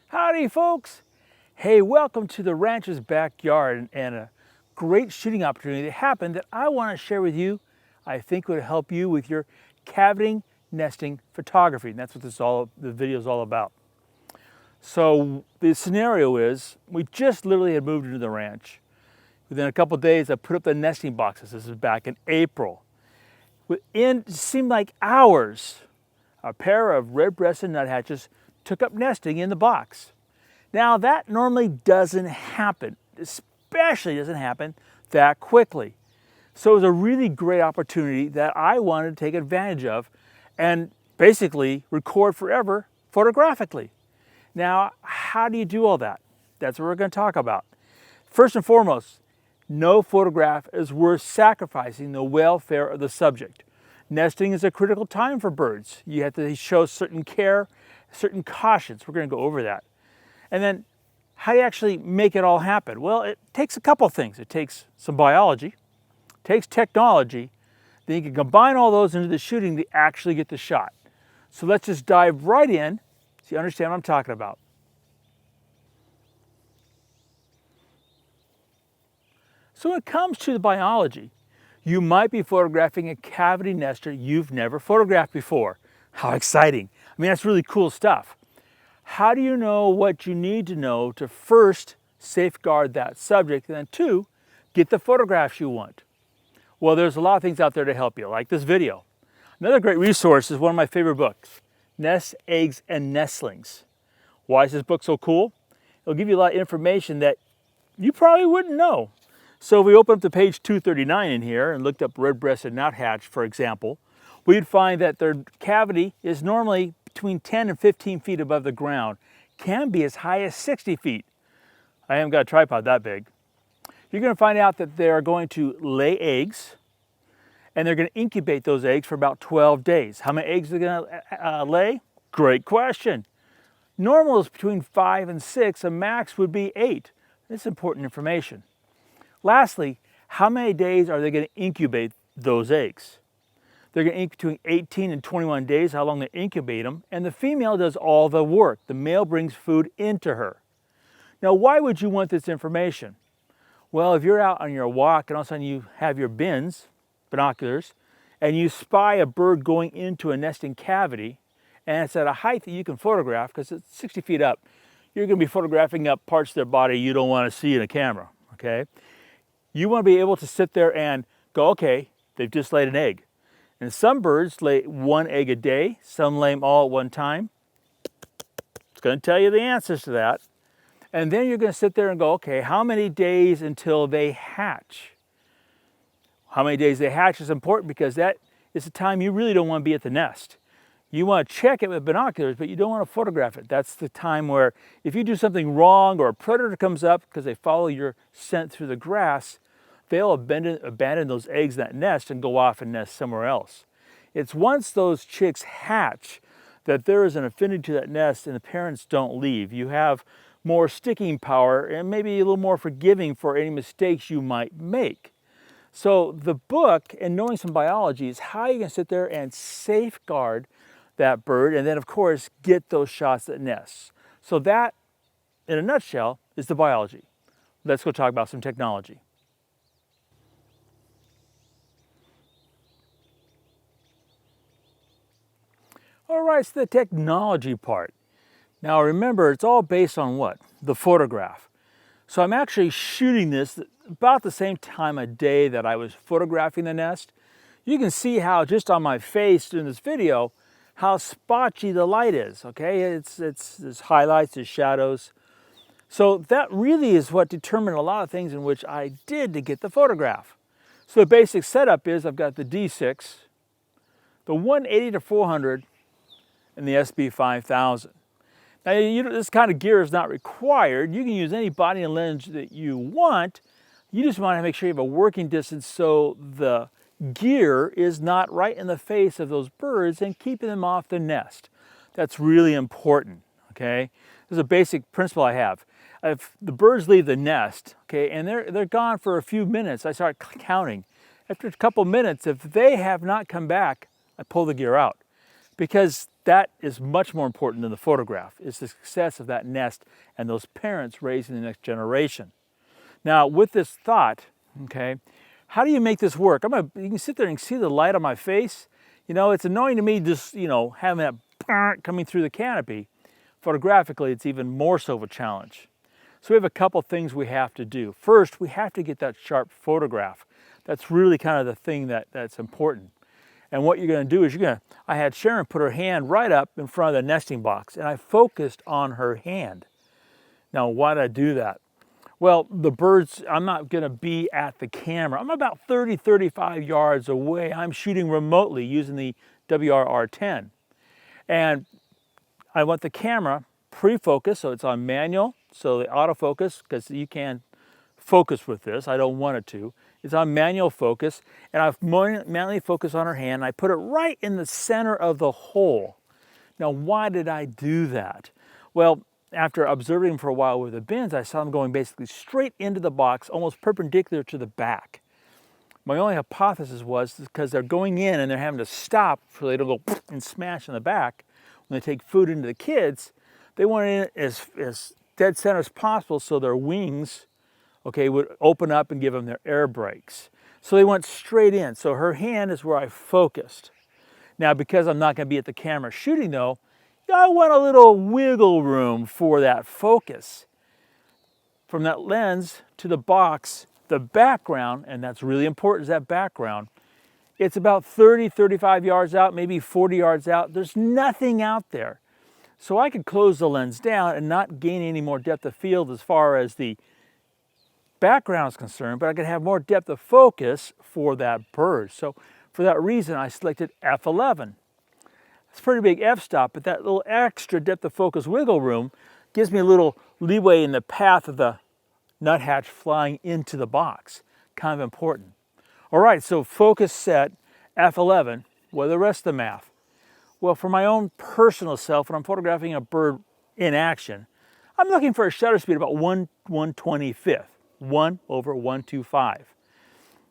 Howdy folks! Hey, welcome to the rancher's backyard and a great shooting opportunity that happened that I want to share with you. I think would help you with your cavity nesting photography. And that's what the video is all about. So the scenario is we just literally had moved into the ranch. Within a couple of days I put up the nesting boxes. This is back in April. Within, it seemed like hours, a pair of red-breasted nuthatches took up nesting in the box. Now that normally doesn't happen, especially doesn't happen that quickly. So it was a really great opportunity that I wanted to take advantage of and basically record forever photographically. Now, how do you do all that? That's what we're going to talk about. First and foremost, no photograph is worth sacrificing the welfare of the subject. Nesting is a critical time for birds. You have to show certain care, certain cautions. We're going to go over that. And then how do you actually make it all happen? Well, it takes a couple things. It takes some biology, it takes technology, then you can combine all those into the shooting to actually get the shot. So let's just dive right in so you understand what I'm talking about. So when it comes to the biology, you might be photographing a cavity nester you've never photographed before. How exciting. I mean, that's really cool stuff. How do you know what you need to know to first safeguard that subject and then two, get the photographs you want? Well, there's a lot of things out there to help you, like this video. Another great resource is one of my favorite books, Nests, Eggs, and Nestlings. Why is this book so cool? It'll give you a lot of information that you probably wouldn't know. So if we open up to page 239 in here and looked up red-breasted nuthatch, for example, we'd find that their cavity is normally between 10 and 15 feet above the ground, can be as high as 60 feet. I haven't got a tripod that big. You're going to find out that they're going to lay eggs, and they're going to incubate those eggs for about 12 days. How many eggs are they going to lay? Great question. Normal is between 5 and 6, a max would be 8. This is important information. Lastly, how many days are they going to incubate those eggs? They're going to incubate between 18 and 21 days, how long they incubate them, and the female does all the work. The male brings food into her. Now, why would you want this information? Well, if you're out on your walk and all of a sudden you have your binoculars, and you spy a bird going into a nesting cavity, and it's at a height that you can photograph because it's 60 feet up, you're going to be photographing up parts of their body you don't want to see in a camera, okay? You want to be able to sit there and go, okay, they've just laid an egg. And some birds lay one egg a day, some lay them all at one time. It's going to tell you the answers to that. And then you're going to sit there and go, okay, how many days until they hatch? How many days they hatch is important because that is the time you really don't want to be at the nest. You want to check it with binoculars, but you don't want to photograph it. That's the time where if you do something wrong or a predator comes up because they follow your scent through the grass, they'll abandon those eggs in that nest and go off and nest somewhere else. It's once those chicks hatch that there is an affinity to that nest and the parents don't leave. You have more sticking power and maybe a little more forgiving for any mistakes you might make. So the book and knowing some biology is how you can sit there and safeguard that bird and then of course get those shots at nests. So that, in a nutshell, is the biology. Let's go talk about some technology. All right, so the technology part. Now remember, it's all based on what? The photograph. So I'm actually shooting this about the same time of day that I was photographing the nest. You can see how just on my face in this video, how spotty the light is, okay? There's highlights, there's shadows. So that really is what determined a lot of things in which I did to get the photograph. So the basic setup is I've got the D6, the 180-400, and the SB5000. Now, this kind of gear is not required. You can use any body and lens that you want. You just want to make sure you have a working distance so the gear is not right in the face of those birds and keeping them off the nest. That's really important, okay? This is a basic principle I have. If the birds leave the nest, okay, and they're gone for a few minutes, I start counting. After a couple minutes, if they have not come back, I pull the gear out. because that is much more important than the photograph. It's the success of that nest and those parents raising the next generation. Now, with this thought, okay, how do you make this work? You can sit there and see the light on my face. You know, it's annoying to me just, you know, having that coming through the canopy. Photographically, it's even more so of a challenge. So we have a couple things we have to do. First, we have to get that sharp photograph. That's really kind of the thing that's important. And what you're going to do is I had Sharon put her hand right up in front of the nesting box, and I focused on her hand. Now, why did I do that? Well, the birds, I'm not going to be at the camera. I'm about 30, 35 yards away. I'm shooting remotely using the WRR10. And I want the camera pre-focus, so it's on manual, so the autofocus, because you can focus with this. I don't want it to. It's on manual focus, and I've manually focused on her hand, and I put it right in the center of the hole. Now, why did I do that? Well, after observing for a while with the bins, I saw them going basically straight into the box, almost perpendicular to the back. My only hypothesis was because they're going in and they're having to stop so they don't go and smash in the back. When they take food into the kids, they want it in as dead center as possible so their wings, okay, would open up and give them their air brakes. So they went straight in. So her hand is where I focused. Now, because I'm not going to be at the camera shooting though, I want a little wiggle room for that focus. From that lens to the box, the background, and that's really important, is that background. It's about 30, 35 yards out, maybe 40 yards out. There's nothing out there. So I could close the lens down and not gain any more depth of field as far as the background is concerned, but I could have more depth of focus for that bird. So for that reason, I selected f11. It's a pretty big f-stop, but that little extra depth of focus wiggle room gives me a little leeway in the path of the nuthatch flying into the box. Kind of important. All right, so focus set, f11. What are the rest of the math? Well, for my own personal self, when I'm photographing a bird in action, I'm looking for a shutter speed about 1/125th, 1/125.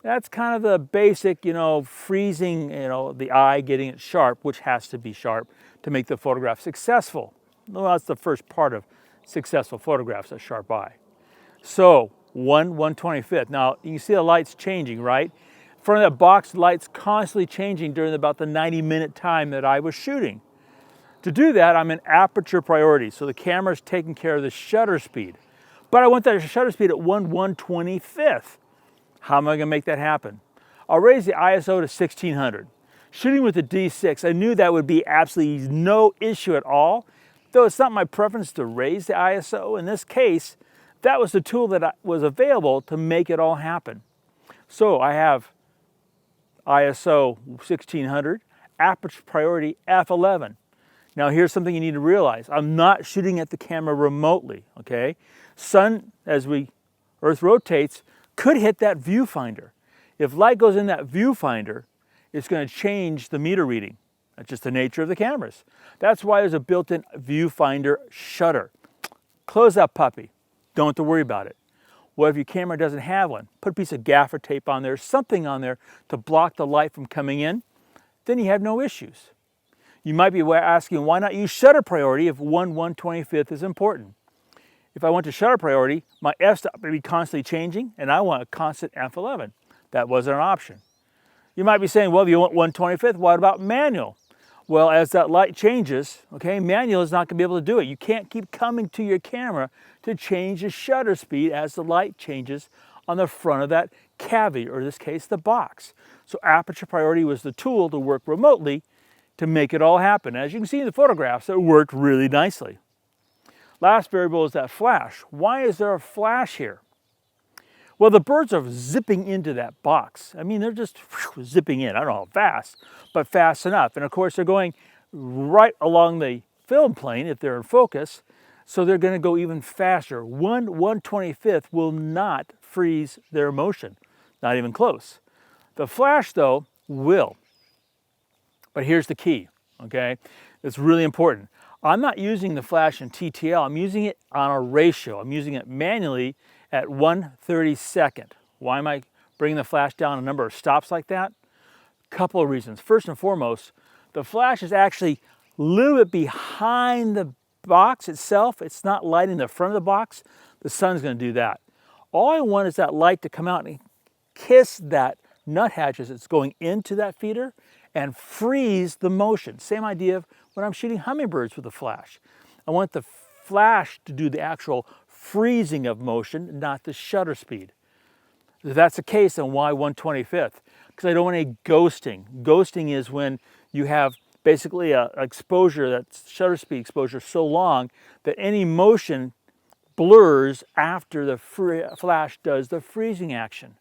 That's kind of the basic, you know, freezing, you know, the eye, getting it sharp, which has to be sharp to make the photograph successful. Well, that's the first part of successful photographs, a sharp eye. So 1/125th. Now, you can see the lights changing, right? In front of that box, the light's constantly changing during about the 90-minute time that I was shooting. To do that, I'm in aperture priority, so the camera's taking care of the shutter speed. But I want that shutter speed at 1/125th. How am I going to make that happen? I'll raise the ISO to 1600. Shooting with the D6, I knew that would be absolutely no issue at all, though it's not my preference to raise the ISO. In this case, that was the tool that was available to make it all happen. So I have ISO 1600, aperture priority f11. Now here's something you need to realize. I'm not shooting at the camera remotely, okay? Sun, as Earth rotates, could hit that viewfinder. If light goes in that viewfinder, it's going to change the meter reading. That's just the nature of the cameras. That's why there's a built-in viewfinder shutter. Close that puppy. Don't have to worry about it. What if your camera doesn't have one? Put a piece of gaffer tape on there, something on there to block the light from coming in. Then you have no issues. You might be asking, why not use shutter priority if 1/125th is important? If I went to shutter priority, my f-stop would be constantly changing, and I want a constant f11. That wasn't an option. You might be saying, well, if you want 1/25th, what about manual? Well, as that light changes, okay, manual is not going to be able to do it. You can't keep coming to your camera to change the shutter speed as the light changes on the front of that cavity, or in this case, the box. So aperture priority was the tool to work remotely to make it all happen. As you can see in the photographs, it worked really nicely. Last variable is that flash. Why is there a flash here? Well, the birds are zipping into that box. I mean, they're just zipping in. I don't know how fast, but fast enough. And of course, they're going right along the film plane if they're in focus, so they're going to go even faster. 1/125th will not freeze their motion, not even close. The flash, though, will. But here's the key, okay? It's really important. I'm not using the flash in TTL. I'm using it on a ratio. I'm using it manually at 1/32nd. Why am I bringing the flash down a number of stops like that? Couple of reasons. First and foremost, The flash is actually a little bit behind the box itself. It's not lighting the front of the box. The sun's going to do that. All I want is that light to come out and kiss that nuthatch as it's going into that feeder and freeze the motion. Same idea of when I'm shooting hummingbirds with a flash. I want the flash to do the actual freezing of motion, not the shutter speed. If that's the case, then why 1/25th? Because I don't want any ghosting. Ghosting is when you have basically an exposure, that's shutter speed exposure so long that any motion blurs after the flash does the freezing action.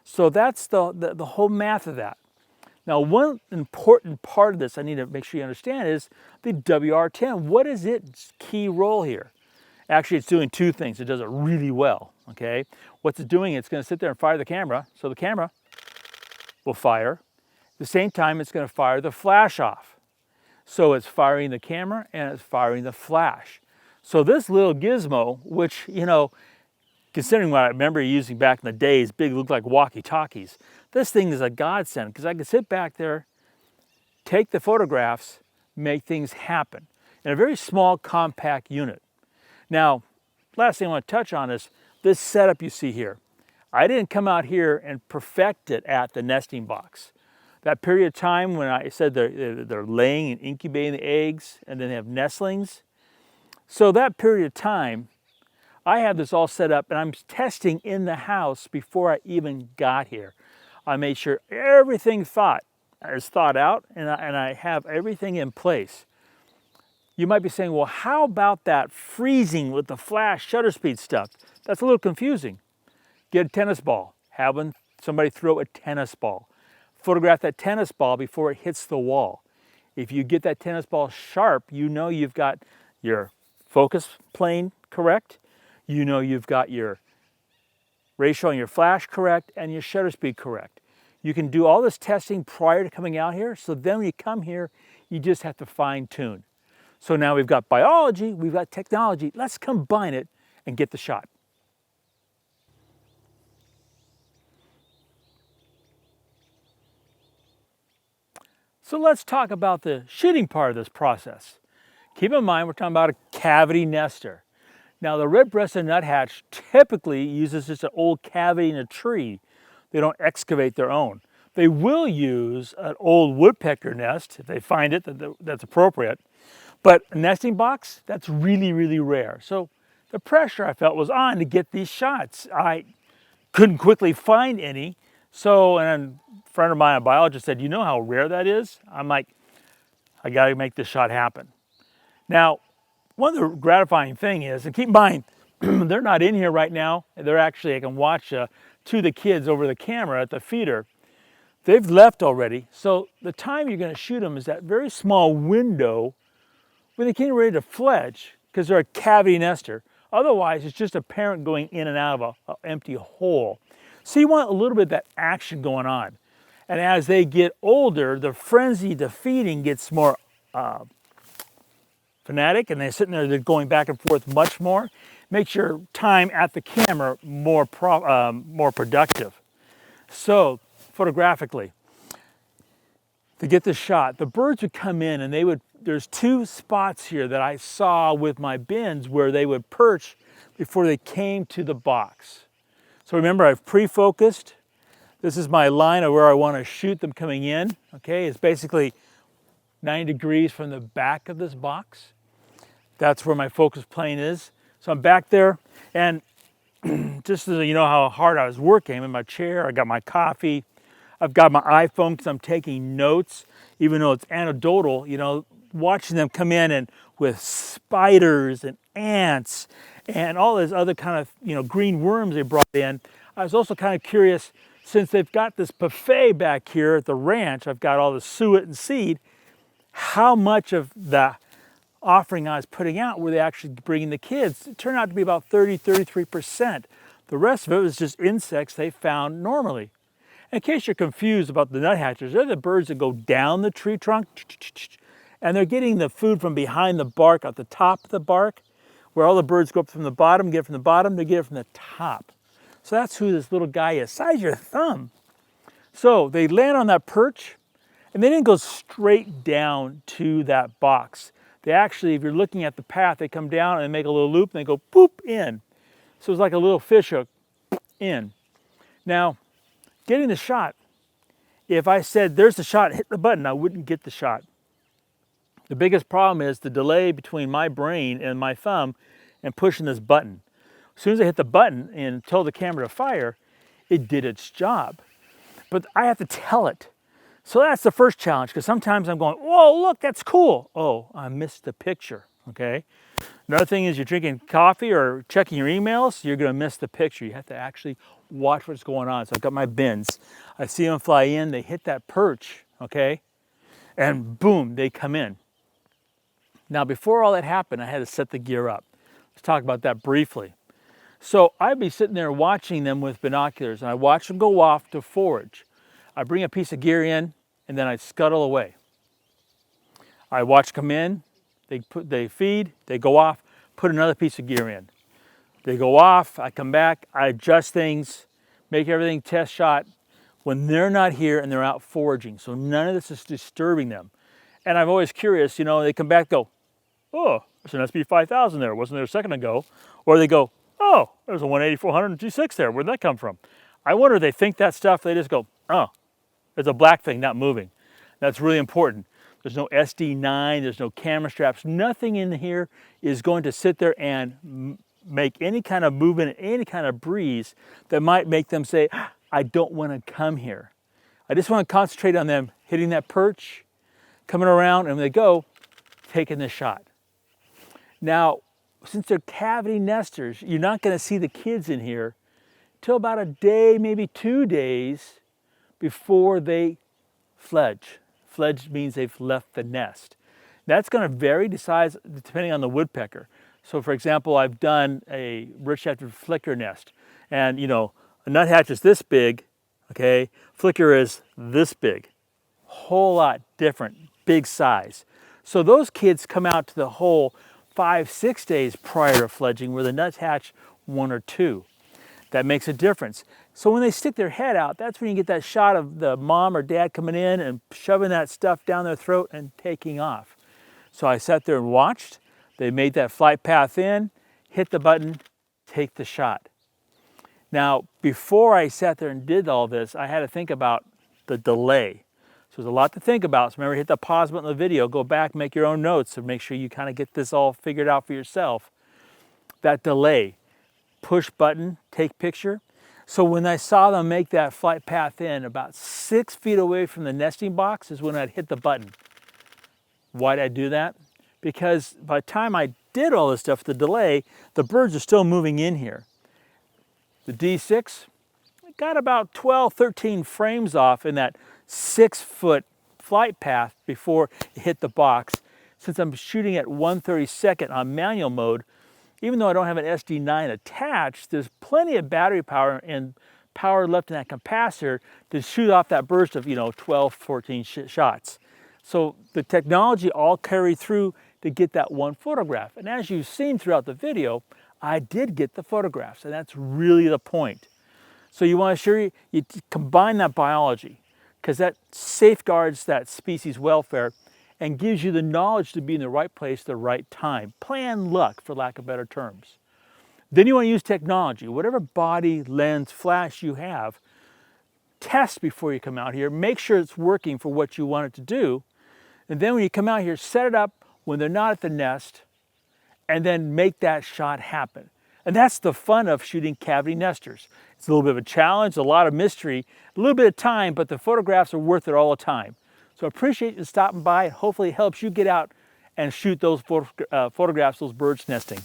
So that's the whole math of that. Now, one important part of this I need to make sure you understand is the WR10. What is its key role here? Actually, it's doing two things. It does it really well, okay? What's it doing? It's going to sit there and fire the camera, so the camera will fire. At the same time, it's going to fire the flash off. So it's firing the camera and it's firing the flash. So this little gizmo, which, you know, considering what I remember using back in the days, big, looked like walkie-talkies. This thing is a godsend because I can sit back there, take the photographs, make things happen in a very small, compact unit. Now, last thing I want to touch on is this setup you see here. I didn't come out here and perfect it at the nesting box. That period of time when I said they're laying and incubating the eggs and then they have nestlings. So that period of time, I have this all set up and I'm testing in the house before I even got here. I made sure everything is thought out and I have everything in place. You might be saying, well, how about that freezing with the flash shutter speed stuff? That's a little confusing. Get a tennis ball. Have somebody throw a tennis ball. Photograph that tennis ball before it hits the wall. If you get that tennis ball sharp, you know you've got your focus plane correct. You know you've got your ratio on your flash correct and your shutter speed correct. You can do all this testing prior to coming out here, so then when you come here, you just have to fine tune. So now we've got biology, we've got technology, let's combine it and get the shot. So let's talk about the shooting part of this process. Keep in mind we're talking about a cavity nester. Now the red-breasted nuthatch typically uses just an old cavity in a tree. They don't excavate their own. They will use an old woodpecker nest if they find it that's appropriate. But a nesting box, that's really, really rare. So the pressure I felt was on to get these shots. I couldn't quickly find any. So, and a friend of mine, a biologist, said, you know how rare that is? I'm like, I gotta make this shot happen. Now, one of the gratifying thing is, and keep in mind, they're not in here right now. They're actually, I can watch two of the kids over the camera at the feeder. They've left already. So the time you're gonna shoot them is that very small window when they get ready to fledge, because they're a cavity nester. Otherwise, it's just a parent going in and out of an empty hole. So you want a little bit of that action going on. And as they get older, the frenzy to feeding gets more fanatic, and they're sitting there, they're going back and forth much more. Makes your time at the camera more productive. So, photographically, to get this shot, the birds would come in and there's two spots here that I saw with my bins where they would perch before they came to the box. So remember, I've pre-focused. This is my line of where I want to shoot them coming in. Okay, it's basically 90 degrees from the back of this box. That's where my focus plane is. So I'm back there, and just so you know how hard I was working, I'm in my chair, I got my coffee, I've got my iPhone because I'm taking notes, even though it's anecdotal, you know, watching them come in and with spiders and ants and all this other kind of, you know, green worms they brought in. I was also kind of curious, since they've got this buffet back here at the ranch, I've got all the suet and seed, how much of the offering I was putting out were they actually bringing the kids? It turned out to be about 30–33%. The rest of it was just insects they found normally. In case you're confused about the nuthatchers, they're the birds that go down the tree trunk, and they're getting the food from behind the bark, at the top of the bark, where all the birds go up from the bottom, get it from the bottom, they get it from the top. So that's who this little guy is, size your thumb. So they land on that perch, And they didn't go straight down to that box. They actually, if you're looking at the path, they come down and they make a little loop and they go boop in. So it's like a little fish hook in. Now, getting the shot, if I said there's the shot, hit the button, I wouldn't get the shot. The biggest problem is the delay between my brain and my thumb and pushing this button. As soon as I hit the button and told the camera to fire, it did its job. But I have to tell it. So that's the first challenge, because sometimes I'm going, whoa, look, that's cool. Oh, I missed the picture, okay? Another thing is you're drinking coffee or checking your emails, you're gonna miss the picture. You have to actually watch what's going on. So I've got my bins. I see them fly in, they hit that perch, okay? And boom, they come in. Now, before all that happened, I had to set the gear up. Let's talk about that briefly. So I'd be sitting there watching them with binoculars, and I watch them go off to forage. I bring a piece of gear in, and then I scuttle away. I watch them come in, they feed, they go off, put another piece of gear in. They go off, I come back, I adjust things, make everything test shot when they're not here and they're out foraging. So none of this is disturbing them. And I'm always curious, you know, they come back, go, oh, there's an SB 5000 there, wasn't there a second ago? Or they go, oh, there's a 18400 G6 there, where'd that come from? I wonder if they think that stuff, they just go, oh, it's a black thing not moving. That's really important. There's no SD9, there's no camera straps, nothing in here is going to sit there and make any kind of movement, any kind of breeze that might make them say, I don't want to come here. I just want to concentrate on them hitting that perch, coming around, and when they go, taking the shot. Now, since they're cavity nesters, you're not going to see the kids in here till about a day, maybe 2 days before they fledge. Fledge means they've left the nest. That's going to vary depending on the woodpecker. So for example, I've done a red-shafted flicker nest, and you know, a nuthatch is this big, okay? Flicker is this big. Whole lot different, big size. So those kids come out to the hole 5-6 days prior to fledging, where the nuthatch 1 or 2. That makes a difference. So when they stick their head out, that's when you get that shot of the mom or dad coming in and shoving that stuff down their throat and taking off. So I sat there and watched. They made that flight path in, hit the button, take the shot. Now, before I sat there and did all this, I had to think about the delay. So there's a lot to think about. So remember, hit the pause button of the video, go back, make your own notes, and make sure you kind of get this all figured out for yourself. That delay. Push button, take picture. So when I saw them make that flight path in, about 6 feet away from the nesting box is when I'd hit the button. Why'd I do that? Because by the time I did all this stuff, the delay, the birds are still moving in here. The D6 got about 12, 13 frames off in that 6-foot flight path before it hit the box. Since I'm shooting at 1/32 on manual mode, even though I don't have an SD9 attached, there's plenty of battery power and power left in that capacitor to shoot off that burst of, 12, 14 shots. So the technology all carried through to get that one photograph. And as you've seen throughout the video, I did get the photographs, and that's really the point. So you want to sure you combine that biology, because that safeguards that species welfare and gives you the knowledge to be in the right place at the right time. Plan luck, for lack of better terms. Then you want to use technology. Whatever body, lens, flash you have, test before you come out here. Make sure it's working for what you want it to do. And then when you come out here, set it up when they're not at the nest, and then make that shot happen. And that's the fun of shooting cavity nesters. It's a little bit of a challenge, a lot of mystery, a little bit of time, but the photographs are worth it all the time. So I appreciate you stopping by. Hopefully it helps you get out and shoot those photographs, those birds nesting.